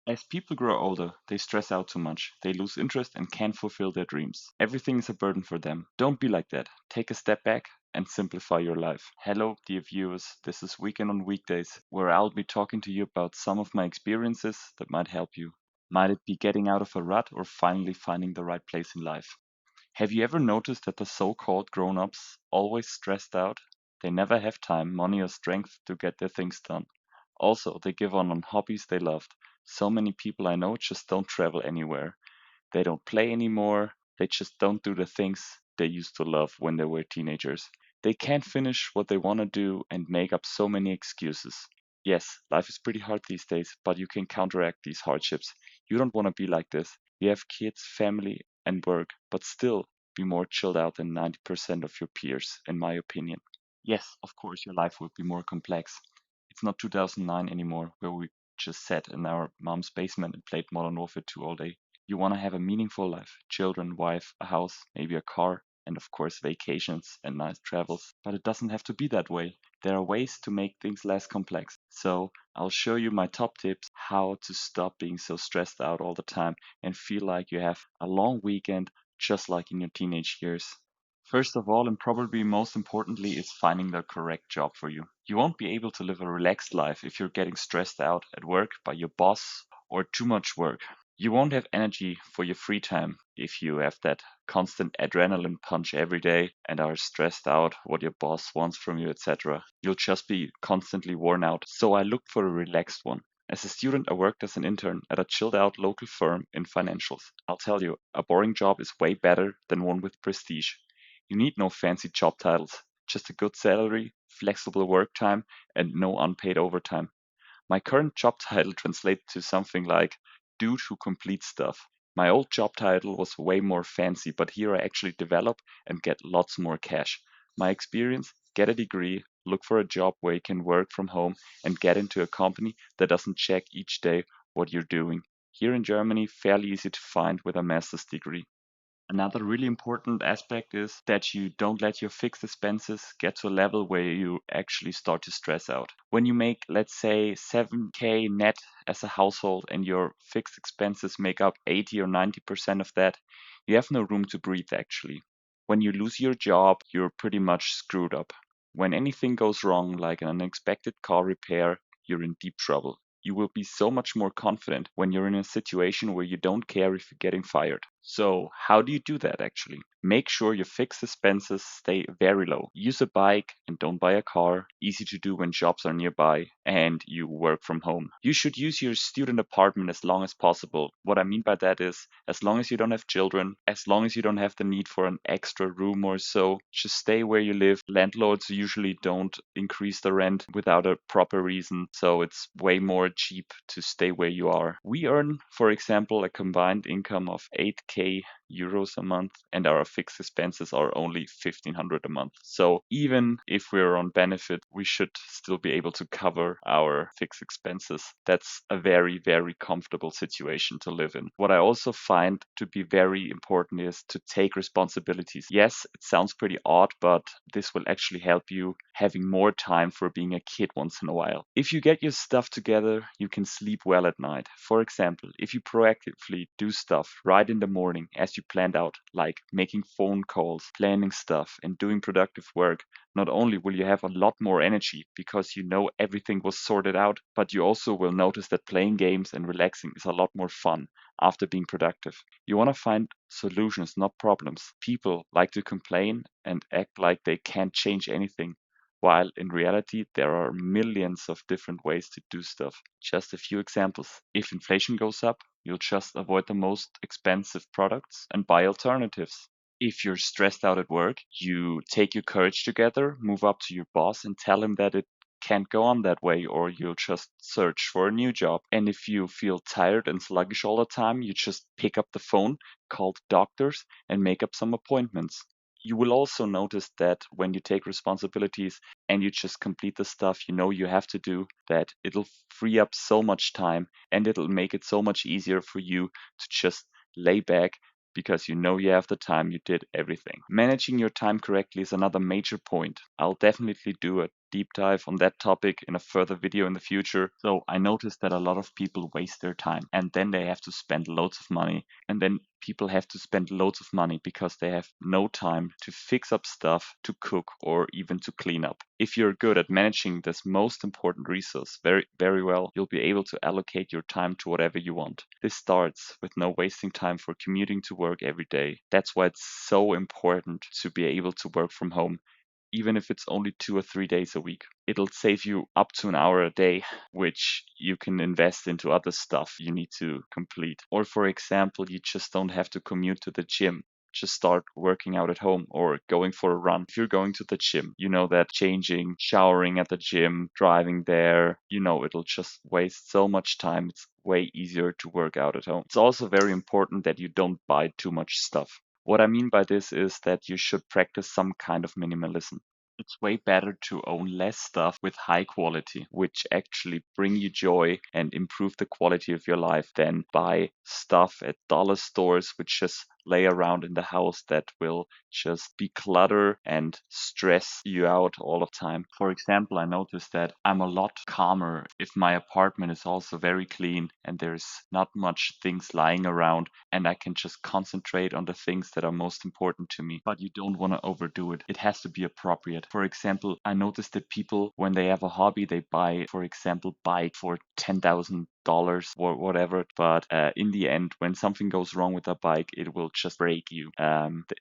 As people grow older, they stress out too much. They lose interest and can't fulfill their dreams. Everything is a burden for them. Don't be like that. Take a step back and simplify your life. Hello, dear viewers. This is Weekend on Weekdays, where I'll be talking to you about some of my experiences that might help you. Might it be getting out of a rut or finally finding the right place in life? Have you ever noticed that the so-called grown-ups always stressed out? They never have time, money, or strength to get their things done. Also, they give on hobbies they loved. So many people I know just don't travel anywhere. They don't play anymore. They just don't do the things they used to love when they were teenagers. They can't finish what they want to do and make up so many excuses. Yes, life is pretty hard these days, but you can counteract these hardships. You don't want to be like this. You have kids, family, and work, but still be more chilled out than 90% of your peers, in my opinion. Yes, of course, your life will be more complex. It's not 2009 anymore, where we just sat in our mom's basement and played Modern Warfare 2 all day. You want to have a meaningful life: children, wife, a house, maybe a car, and of course, vacations and nice travels. But it doesn't have to be that way. There are ways to make things less complex. So, I'll show you my top tips how to stop being so stressed out all the time and feel like you have a long weekend just like in your teenage years. First of all, and probably most importantly, is finding the correct job for you. You won't be able to live a relaxed life if you're getting stressed out at work by your boss or too much work. You won't have energy for your free time if you have that constant adrenaline punch every day and are stressed out what your boss wants from you, etc. You'll just be constantly worn out. So I looked for a relaxed one. As a student, I worked as an intern at a chilled out local firm in financials. I'll tell you, a boring job is way better than one with prestige. You need no fancy job titles, just a good salary, flexible work time, and no unpaid overtime. My current job title translates to something like dude who completes stuff. My old job title was way more fancy, but here I actually develop and get lots more cash. My experience: get a degree, look for a job where you can work from home, and get into a company that doesn't check each day what you're doing. Here in Germany, fairly easy to find with a master's degree. Another really important aspect is that you don't let your fixed expenses get to a level where you actually start to stress out. When you make, let's say, 7K net as a household and your fixed expenses make up 80 or 90% of that, you have no room to breathe actually. When you lose your job, you're pretty much screwed up. When anything goes wrong, like an unexpected car repair, you're in deep trouble. You will be so much more confident when you're in a situation where you don't care if you're getting fired. So, how do you do that actually? Make sure your fixed expenses stay very low. Use a bike and don't buy a car. Easy to do when jobs are nearby and you work from home. You should use your student apartment as long as possible. What I mean by that is, as long as you don't have children, as long as you don't have the need for an extra room or so, just stay where you live. Landlords usually don't increase the rent without a proper reason, so it's way more cheap to stay where you are. We earn, for example, a combined income of 8k euros a month, and our fixed expenses are only 1500 a month. So even if we're on benefit, we should still be able to cover our fixed expenses. That's a very, very comfortable situation to live in. What I also find to be very important is to take responsibilities. Yes, it sounds pretty odd, but this will actually help you having more time for being a kid once in a while. If you get your stuff together, you can sleep well at night. For example, if you proactively do stuff right in the morning as you planned out, like making phone calls, planning stuff, and doing productive work, not only will you have a lot more energy because you know everything was sorted out, but you also will notice that playing games and relaxing is a lot more fun after being productive. You want to find solutions, not problems. People like to complain and act like they can't change anything, while in reality, there are millions of different ways to do stuff. Just a few examples. If inflation goes up, you'll just avoid the most expensive products and buy alternatives. If you're stressed out at work, you take your courage together, move up to your boss, and tell him that it can't go on that way, or you'll just search for a new job. And if you feel tired and sluggish all the time, you just pick up the phone, call the doctors, and make up some appointments. You will also notice that when you take responsibilities and you just complete the stuff you know you have to do, that it'll free up so much time and it'll make it so much easier for you to just lay back because you know you have the time, you did everything. Managing your time correctly is another major point. I'll definitely do a deep dive on that topic in a further video in the future. So I noticed that a lot of people waste their time and then they have to spend loads of money, and then people have to spend loads of money because they have no time to fix up stuff, to cook, or even to clean up. If you're good at managing this most important resource very well, you'll be able to allocate your time to whatever you want. This starts with no wasting time for commuting to work every day. That's why it's so important to be able to work from home, even if it's only 2 or 3 days a week. It'll save you up to an hour a day, which you can invest into other stuff you need to complete. Or, for example, you just don't have to commute to the gym. Just start working out at home or going for a run. If you're going to the gym, you know that changing, showering at the gym, driving there, it'll just waste so much time. It's way easier to work out at home. It's also very important that you don't buy too much stuff. What I mean by this is that you should practice some kind of minimalism. It's way better to own less stuff with high quality, which actually bring you joy and improve the quality of your life, than buy stuff at dollar stores which just lay around in the house that will just be clutter and stress you out all the time. For example, I noticed that I'm a lot calmer if my apartment is also very clean and there's not much things lying around, and I can just concentrate on the things that are most important to me. But you don't want to overdo it. It has to be appropriate. For example, I noticed that people, when they have a hobby, they buy, for example, bike for $10,000 or whatever. But in the end, when something goes wrong with a bike, it will just break you.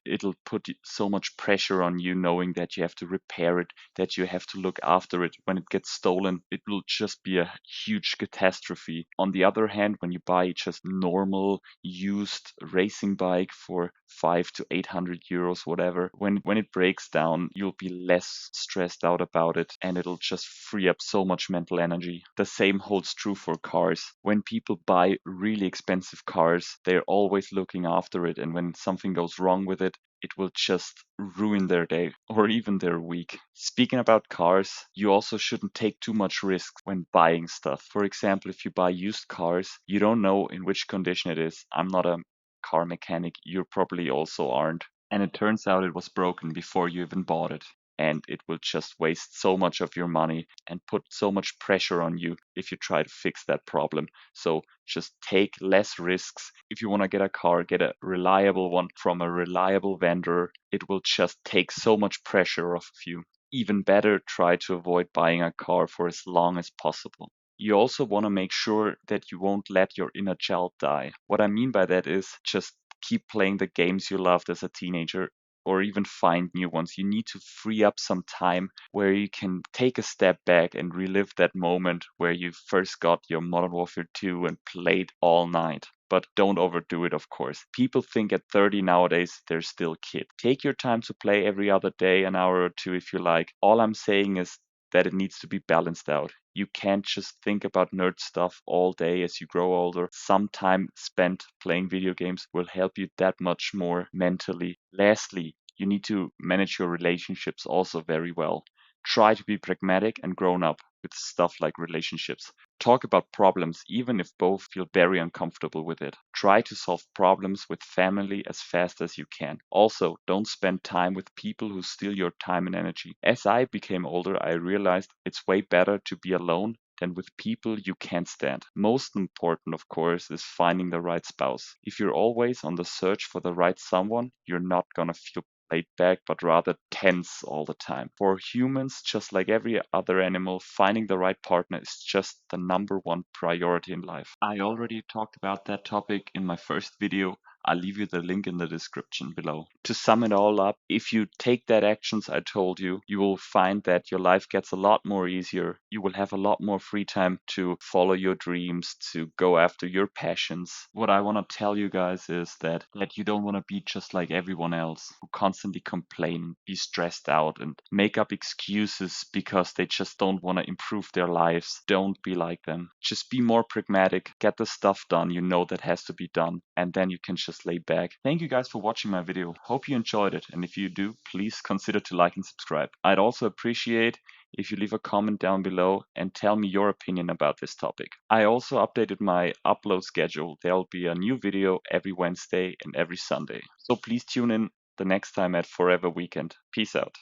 It'll put so much pressure on you, knowing that you have to repair it, that you have to look after it. When it gets stolen, it will just be a huge catastrophe. On the other hand, when you buy just normal used racing bike for 500 to 800 euros, whatever, when it breaks down, you'll be less stressed out about it, and it'll just free up so much mental energy. The same holds true for cars. When people buy really expensive cars, they're always looking after it, and when something goes wrong with it, it will just ruin their day or even their week. Speaking about cars, you also shouldn't take too much risk when buying stuff. For example, if you buy used cars, you don't know in which condition it is. I'm not a car mechanic, you probably also aren't. And it turns out it was broken before you even bought it. And it will just waste so much of your money and put so much pressure on you if you try to fix that problem. So just take less risks. If you want to get a car, get a reliable one from a reliable vendor. It will just take so much pressure off of you. Even better, try to avoid buying a car for as long as possible. You also want to make sure that you won't let your inner child die. What I mean by that is just keep playing the games you loved as a teenager, or even find new ones. You need to free up some time where you can take a step back and relive that moment where you first got your Modern Warfare 2 and played all night. But don't overdo it, of course. People think at 30 nowadays they're still kids. Take your time to play every other day, an hour or two if you like. All I'm saying is that it needs to be balanced out. You can't just think about nerd stuff all day as you grow older. Some time spent playing video games will help you that much more mentally. Lastly, you need to manage your relationships also very well. Try to be pragmatic and grown up with stuff like relationships. Talk about problems even if both feel very uncomfortable with it. Try to solve problems with family as fast as you can. Also, don't spend time with people who steal your time and energy. As I became older, I realized it's way better to be alone than with people you can't stand. Most important, of course, is finding the right spouse. If you're always on the search for the right someone, you're not gonna feel laid back, but rather tense all the time. For humans, just like every other animal, finding the right partner is just the number one priority in life. I already talked about that topic in my first video. I'll leave you the link in the description below. To sum it all up, if you take that actions I told you, you will find that your life gets a lot more easier. You will have a lot more free time to follow your dreams, to go after your passions. What I want to tell you guys is that you don't want to be just like everyone else who constantly complain, be stressed out, and make up excuses because they just don't want to improve their lives. Don't be like them. Just be more pragmatic, get the stuff done you know that has to be done, and then you can just lay back. Thank you guys for watching my video. Hope you enjoyed it, and if you do, please consider to like and subscribe. I'd also appreciate if you leave a comment down below and tell me your opinion about this topic. I also updated my upload schedule. There'll be a new video every Wednesday and every Sunday. So please tune in the next time at Forever Weekend. Peace out.